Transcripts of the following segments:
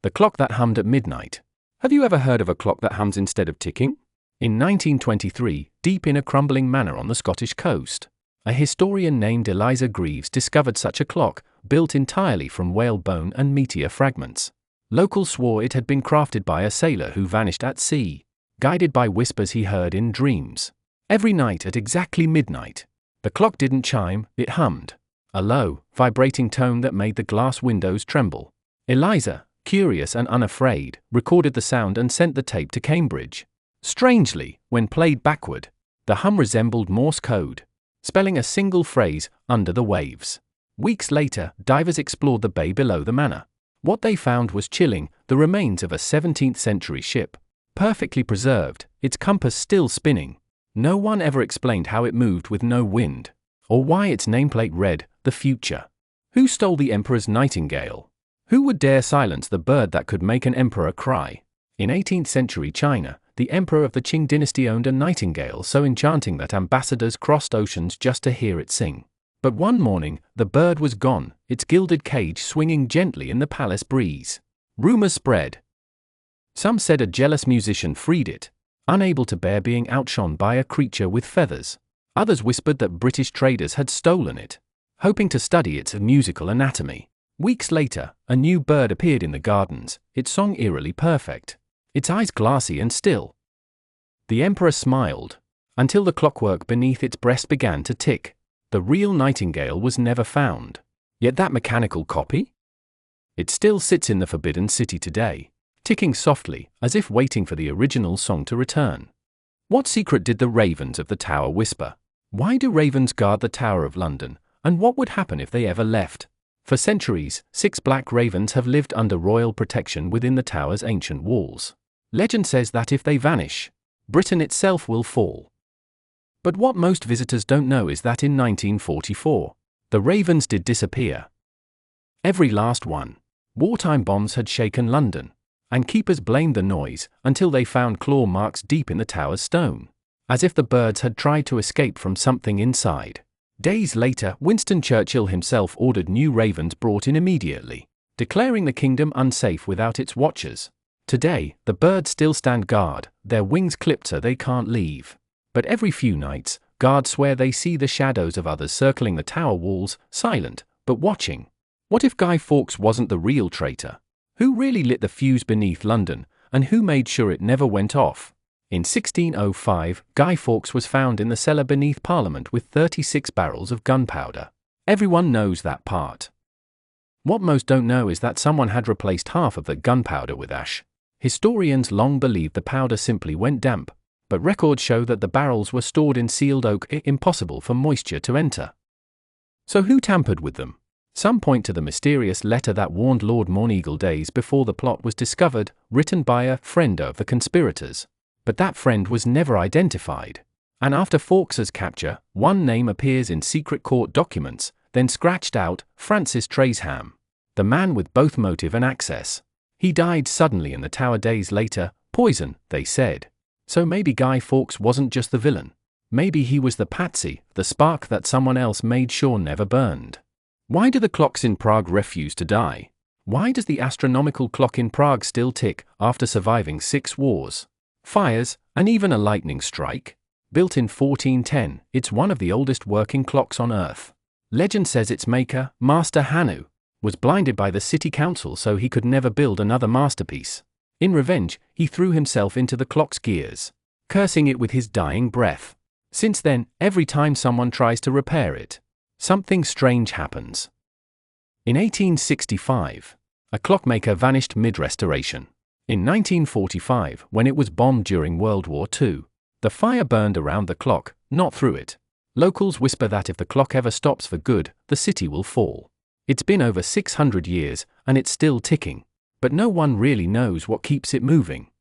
The clock that hummed at midnight. Have you ever heard of a clock that hums instead of ticking? In 1923, deep in a crumbling manor on the Scottish coast, a historian named Eliza Greaves discovered such a clock, built entirely from whale bone and meteor fragments. Locals swore it had been crafted by a sailor who vanished at sea, guided by whispers he heard in dreams. Every night at exactly midnight, the clock didn't chime, it hummed. A low, vibrating tone that made the glass windows tremble. Eliza, curious and unafraid, recorded the sound and sent the tape to Cambridge. Strangely, when played backward, the hum resembled Morse code, spelling a single phrase, "under the waves." Weeks later, divers explored the bay below the manor. What they found was chilling: the remains of a 17th century ship, perfectly preserved, its compass still spinning. No one ever explained how it moved with no wind, or why its nameplate read, "The Future." Who stole the emperor's nightingale? Who would dare silence the bird that could make an emperor cry? In 18th century China, the emperor of the Qing dynasty owned a nightingale so enchanting that ambassadors crossed oceans just to hear it sing. But one morning, the bird was gone, its gilded cage swinging gently in the palace breeze. Rumors spread. Some said a jealous musician freed it, unable to bear being outshone by a creature with feathers. Others whispered that British traders had stolen it, hoping to study its musical anatomy. Weeks later, a new bird appeared in the gardens, its song eerily perfect, its eyes glassy and still. The emperor smiled, until the clockwork beneath its breast began to tick. The real nightingale was never found. Yet that mechanical copy? It still sits in the Forbidden City today, ticking softly, as if waiting for the original song to return. What secret did the ravens of the tower whisper? Why do ravens guard the Tower of London, and what would happen if they ever left? For centuries, 6 black ravens have lived under royal protection within the tower's ancient walls. Legend says that if they vanish, Britain itself will fall. But what most visitors don't know is that in 1944, the ravens did disappear. Every last one. Wartime bombs had shaken London, and keepers blamed the noise until they found claw marks deep in the tower's stone, as if the birds had tried to escape from something inside. Days later, Winston Churchill himself ordered new ravens brought in immediately, declaring the kingdom unsafe without its watchers. Today, the birds still stand guard, their wings clipped so they can't leave. But every few nights, guards swear they see the shadows of others circling the tower walls, silent, but watching. What if Guy Fawkes wasn't the real traitor? Who really lit the fuse beneath London, and who made sure it never went off? In 1605, Guy Fawkes was found in the cellar beneath Parliament with 36 barrels of gunpowder. Everyone knows that part. What most don't know is that someone had replaced half of the gunpowder with ash. Historians long believed the powder simply went damp, but records show that the barrels were stored in sealed oak, impossible for moisture to enter. So who tampered with them? Some point to the mysterious letter that warned Lord Morneagle days before the plot was discovered, written by a friend of the conspirators. But that friend was never identified. And after Fawkes's capture, one name appears in secret court documents, then scratched out: Francis Tresham. The man with both motive and access. He died suddenly in the tower days later. Poison, they said. So maybe Guy Fawkes wasn't just the villain. Maybe he was the patsy, the spark that someone else made sure never burned. Why do the clocks in Prague refuse to die? Why does the astronomical clock in Prague still tick after surviving 6 wars, fires, and even a lightning strike? Built in 1410, it's one of the oldest working clocks on Earth. Legend says its maker, Master Hanu, was blinded by the city council so he could never build another masterpiece. In revenge, he threw himself into the clock's gears, cursing it with his dying breath. Since then, every time someone tries to repair it, something strange happens. In 1865, a clockmaker vanished mid-restoration. In 1945, when it was bombed during World War II, the fire burned around the clock, not through it. Locals whisper that if the clock ever stops for good, the city will fall. It's been over 600 years, and it's still ticking. But no one really knows what keeps it moving.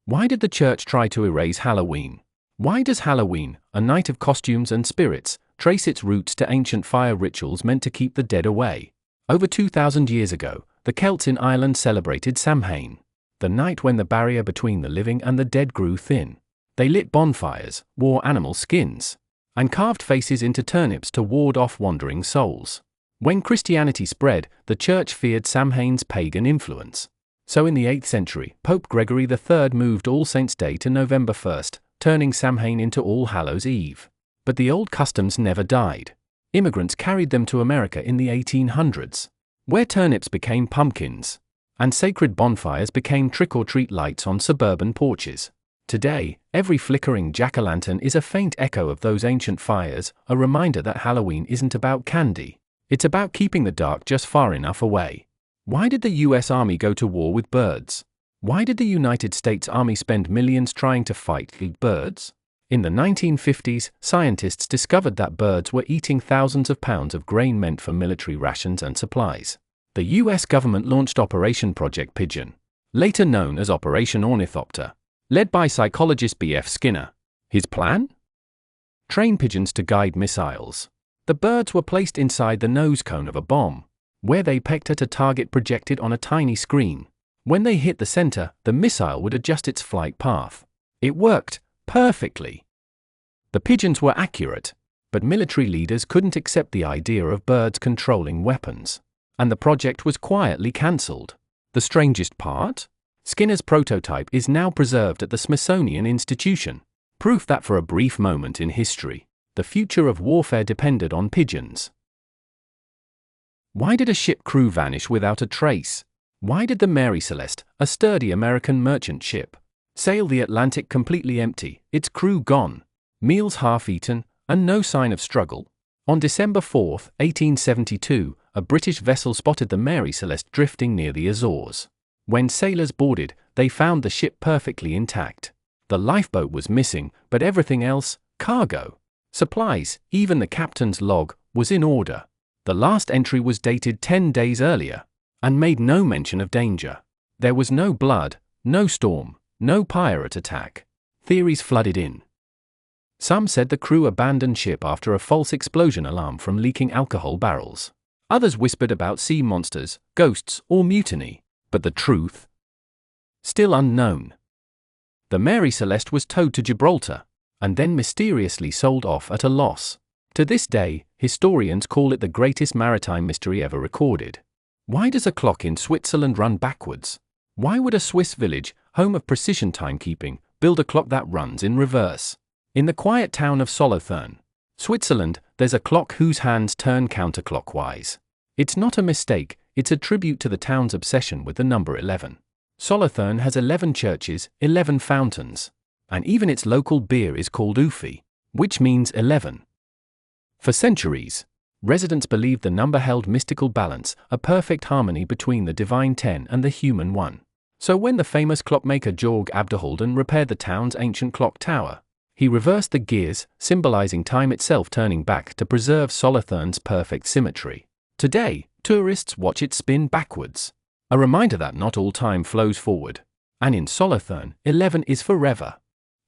Why did the church try to erase Halloween? Why does Halloween, a night of costumes and spirits, trace its roots to ancient fire rituals meant to keep the dead away? Over 2,000 years ago, the Celts in Ireland celebrated Samhain, the night when the barrier between the living and the dead grew thin. They lit bonfires, wore animal skins, and carved faces into turnips to ward off wandering souls. When Christianity spread, the church feared Samhain's pagan influence. So in the 8th century, Pope Gregory III moved All Saints' Day to November 1st, turning Samhain into All Hallows' Eve. But the old customs never died. Immigrants carried them to America in the 1800s, where turnips became pumpkins, and sacred bonfires became trick-or-treat lights on suburban porches. Today, every flickering jack-o'-lantern is a faint echo of those ancient fires, a reminder that Halloween isn't about candy. It's about keeping the dark just far enough away. Why did the US Army go to war with birds? Why did the United States Army spend millions trying to fight birds? In the 1950s, scientists discovered that birds were eating thousands of pounds of grain meant for military rations and supplies. The US government launched Operation Project Pigeon, later known as Operation Ornithopter, led by psychologist B.F. Skinner. His plan? Train pigeons to guide missiles. The birds were placed inside the nose cone of a bomb, where they pecked at a target projected on a tiny screen. When they hit the center, the missile would adjust its flight path. It worked perfectly. The pigeons were accurate, but military leaders couldn't accept the idea of birds controlling weapons, and the project was quietly cancelled. The strangest part? Skinner's prototype is now preserved at the Smithsonian Institution, proof that for a brief moment in history, the future of warfare depended on pigeons. Why did a ship crew vanish without a trace? Why did the Mary Celeste, a sturdy American merchant ship, sail the Atlantic completely empty, its crew gone, meals half-eaten, and no sign of struggle? On December 4, 1872, a British vessel spotted the Mary Celeste drifting near the Azores. When sailors boarded, they found the ship perfectly intact. The lifeboat was missing, but everything else, cargo, supplies, even the captain's log, was in order. The last entry was dated 10 days earlier, and made no mention of danger. There was no blood, no storm, no pirate attack. Theories flooded in. Some said the crew abandoned ship after a false explosion alarm from leaking alcohol barrels. Others whispered about sea monsters, ghosts, or mutiny. But the truth? Still unknown. The Mary Celeste was towed to Gibraltar, and then mysteriously sold off at a loss. To this day, historians call it the greatest maritime mystery ever recorded. Why does a clock in Switzerland run backwards? Why would a Swiss village, home of precision timekeeping, build a clock that runs in reverse? In the quiet town of Solothurn, Switzerland, there's a clock whose hands turn counterclockwise. It's not a mistake, it's a tribute to the town's obsession with the number 11. Solothurn has 11 churches, 11 fountains, and even its local beer is called Ufi, which means 11. For centuries, residents believed the number held mystical balance, a perfect harmony between the divine 10 and the human 1. So when the famous clockmaker Georg Abderhalden repaired the town's ancient clock tower, he reversed the gears, symbolizing time itself turning back to preserve Solothurn's perfect symmetry. Today, tourists watch it spin backwards, a reminder that not all time flows forward. And in Solothurn, 11 is forever.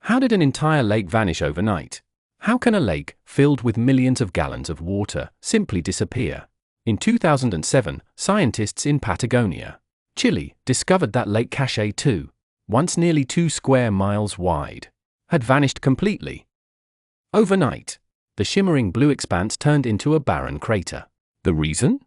How did an entire lake vanish overnight? How can a lake, filled with millions of gallons of water, simply disappear? In 2007, scientists in Patagonia, Chile, discovered that Lake Cache 2, once nearly 2 square miles wide, had vanished completely. Overnight, the shimmering blue expanse turned into a barren crater. The reason?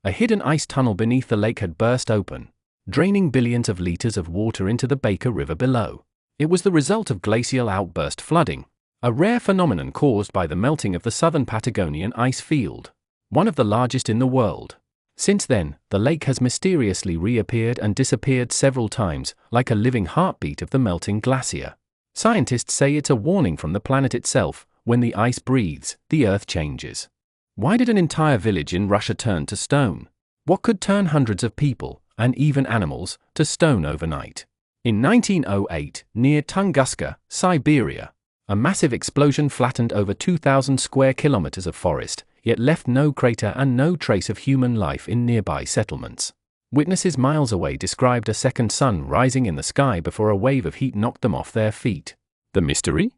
A hidden ice tunnel beneath the lake had burst open, draining billions of liters of water into the Baker River below. It was the result of glacial outburst flooding, a rare phenomenon caused by the melting of the southern Patagonian ice field, one of the largest in the world. Since then, the lake has mysteriously reappeared and disappeared several times, like a living heartbeat of the melting glacier. Scientists say it's a warning from the planet itself. When the ice breathes, the Earth changes. Why did an entire village in Russia turn to stone? What could turn hundreds of people, and even animals, to stone overnight? In 1908, near Tunguska, Siberia, a massive explosion flattened over 2,000 square kilometers of forest, yet left no crater and no trace of human life in nearby settlements. Witnesses miles away described a second sun rising in the sky before a wave of heat knocked them off their feet. The mystery?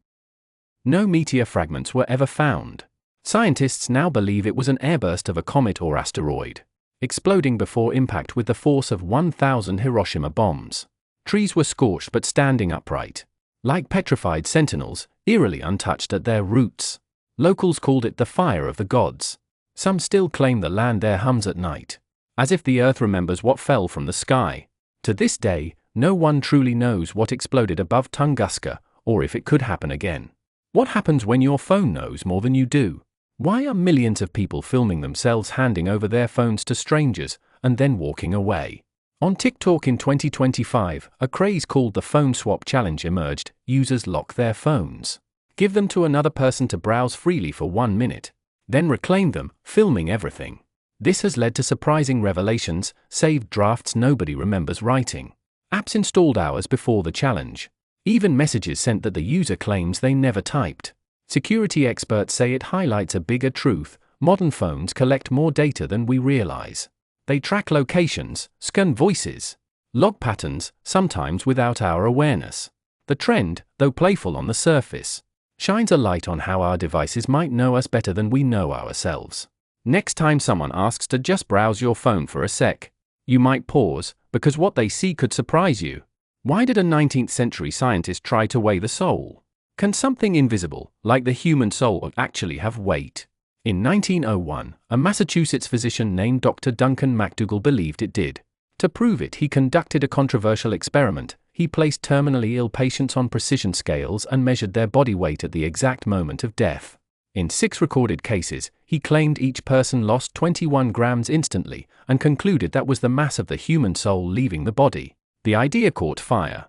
No meteor fragments were ever found. Scientists now believe it was an airburst of a comet or asteroid, exploding before impact with the force of 1,000 Hiroshima bombs. Trees were scorched but standing upright. Like petrified sentinels, eerily untouched at their roots. Locals called it the fire of the gods. Some still claim the land there hums at night, as if the earth remembers what fell from the sky. To this day, no one truly knows what exploded above Tunguska, or if it could happen again. What happens when your phone knows more than you do? Why are millions of people filming themselves handing over their phones to strangers, and then walking away? On TikTok in 2025, a craze called the Phone Swap Challenge emerged. Users lock their phones, give them to another person to browse freely for 1 minute, then reclaim them, filming everything. This has led to surprising revelations: saved drafts nobody remembers writing, apps installed hours before the challenge, even messages sent that the user claims they never typed. Security experts say it highlights a bigger truth: modern phones collect more data than we realize. They track locations, scan voices, log patterns, sometimes without our awareness. The trend, though playful on the surface, shines a light on how our devices might know us better than we know ourselves. Next time someone asks to just browse your phone for a sec, you might pause, because what they see could surprise you. Why did a 19th century scientist try to weigh the soul? Can something invisible, like the human soul, actually have weight? In 1901, a Massachusetts physician named Dr. Duncan McDougall believed it did. To prove it, he conducted a controversial experiment. He placed terminally ill patients on precision scales and measured their body weight at the exact moment of death. In 6 recorded cases, he claimed each person lost 21 grams instantly, and concluded that was the mass of the human soul leaving the body. The idea caught fire.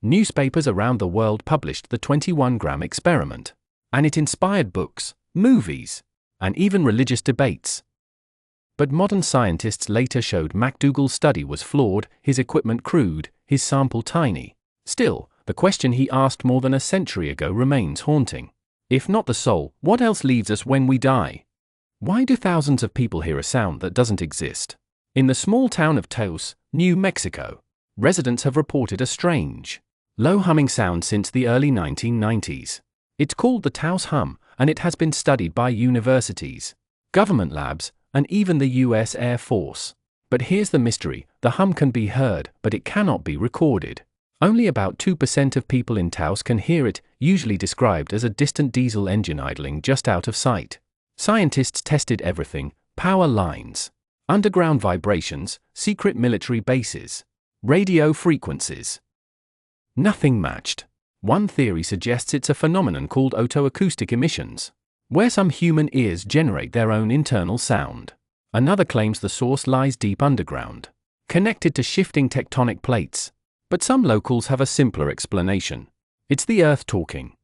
Newspapers around the world published the 21-gram experiment, and it inspired books, movies, and even religious debates. But modern scientists later showed McDougall's study was flawed, his equipment crude, his sample tiny. Still, the question he asked more than a century ago remains haunting. If not the soul, what else leaves us when we die? Why do thousands of people hear a sound that doesn't exist? In the small town of Taos, New Mexico, residents have reported a strange, low humming sound since the early 1990s. It's called the Taos hum, and it has been studied by universities, government labs, and even the US Air Force. But here's the mystery: the hum can be heard, but it cannot be recorded. Only about 2% of people in Taos can hear it, usually described as a distant diesel engine idling just out of sight. Scientists tested everything: power lines, underground vibrations, secret military bases, radio frequencies. Nothing matched. One theory suggests it's a phenomenon called otoacoustic emissions, where some human ears generate their own internal sound. Another claims the source lies deep underground, connected to shifting tectonic plates. But some locals have a simpler explanation. It's the earth talking.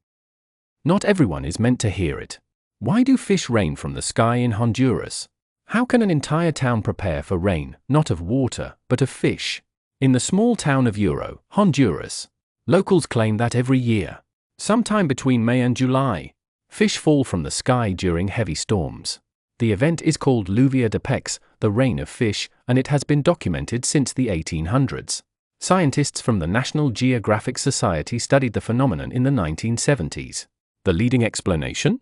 Not everyone is meant to hear it. Why do fish rain from the sky in Honduras? How can an entire town prepare for rain, not of water, but of fish? In the small town of Honduras, locals claim that every year, sometime between May and July, fish fall from the sky during heavy storms. The event is called Lluvia de Peces, the rain of fish, and it has been documented since the 1800s. Scientists from the National Geographic Society studied the phenomenon in the 1970s. The leading explanation?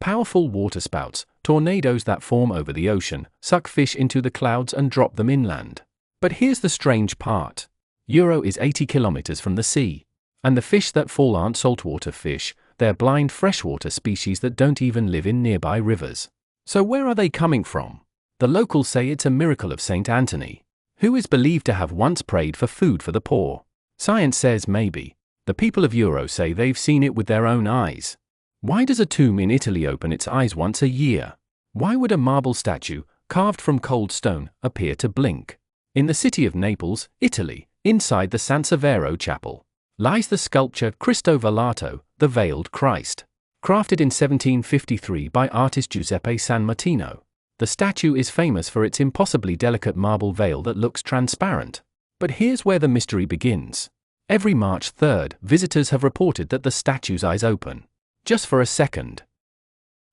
Powerful waterspouts, tornadoes that form over the ocean, suck fish into the clouds and drop them inland. But here's the strange part. Is 80 kilometers from the sea. And the fish that fall aren't saltwater fish, they're blind freshwater species that don't even live in nearby rivers. So where are they coming from? The locals say it's a miracle of St. Anthony, who is believed to have once prayed for food for the poor. Science says maybe. The people of say they've seen it with their own eyes. Why does a tomb in Italy open its eyes once a year? Why would a marble statue, carved from cold stone, appear to blink? In the city of Naples, Italy, inside the Sansevero Chapel, lies the sculpture Cristo Velato, the Veiled Christ. Crafted in 1753 by artist Giuseppe San Martino, the statue is famous for its impossibly delicate marble veil that looks transparent. But here's where the mystery begins. Every March 3rd, visitors have reported that the statue's eyes open, just for a second.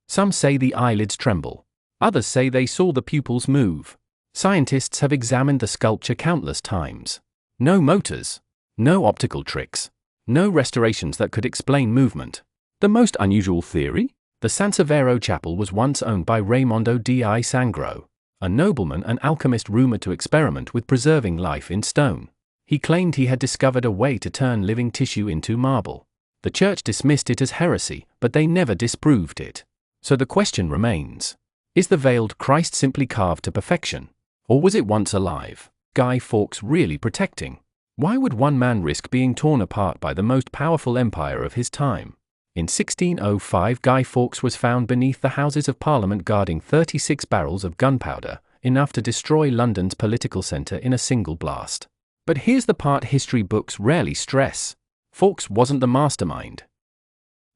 Some say the eyelids tremble. Others say they saw the pupils move. Scientists have examined the sculpture countless times. No motors, no optical tricks, no restorations that could explain movement. The most unusual theory? The Sansevero Chapel was once owned by Raimondo di Sangro, a nobleman and alchemist rumored to experiment with preserving life in stone. He claimed he had discovered a way to turn living tissue into marble. The church dismissed it as heresy, but they never disproved it. So the question remains: is the veiled Christ simply carved to perfection? Or was it once alive? Guy Fawkes really protecting? Why would one man risk being torn apart by the most powerful empire of his time? In 1605, Guy Fawkes was found beneath the Houses of Parliament guarding 36 barrels of gunpowder, enough to destroy London's political centre in a single blast. But here's the part history books rarely stress: Fawkes wasn't the mastermind.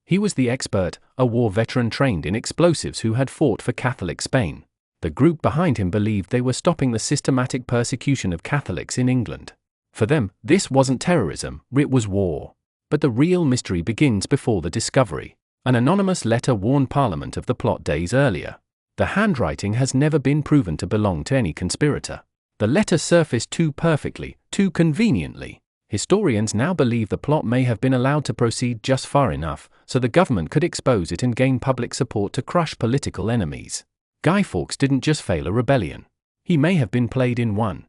He was the expert, a war veteran trained in explosives who had fought for Catholic Spain. The group behind him believed they were stopping the systematic persecution of Catholics in England. For them, this wasn't terrorism, it was war. But the real mystery begins before the discovery. An anonymous letter warned Parliament of the plot days earlier. The handwriting has never been proven to belong to any conspirator. The letter surfaced too perfectly, too conveniently. Historians now believe the plot may have been allowed to proceed just far enough so the government could expose it and gain public support to crush political enemies. Guy Fawkes didn't just fail a rebellion. He may have been played in one.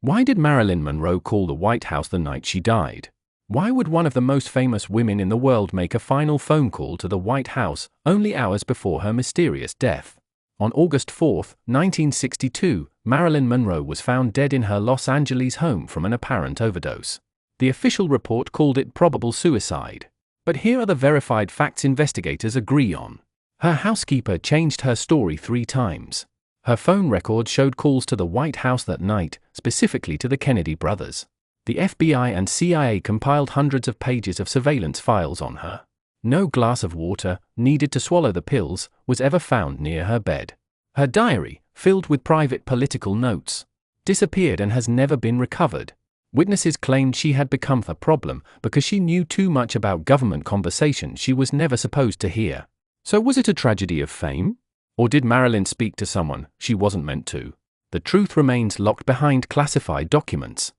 Why did Marilyn Monroe call the White House the night she died? Why would one of the most famous women in the world make a final phone call to the White House only hours before her mysterious death? On August 4, 1962, Marilyn Monroe was found dead in her Los Angeles home from an apparent overdose. The official report called it probable suicide. But here are the verified facts investigators agree on. Her housekeeper changed her story 3 times. Her phone record showed calls to the White House that night, specifically to the Kennedy brothers. The FBI and CIA compiled hundreds of pages of surveillance files on her. No glass of water, needed to swallow the pills, was ever found near her bed. Her diary, filled with private political notes, disappeared and has never been recovered. Witnesses claimed she had become the problem because she knew too much about government conversations she was never supposed to hear. So was it a tragedy of fame? Or did Marilyn speak to someone she wasn't meant to? The truth remains locked behind classified documents.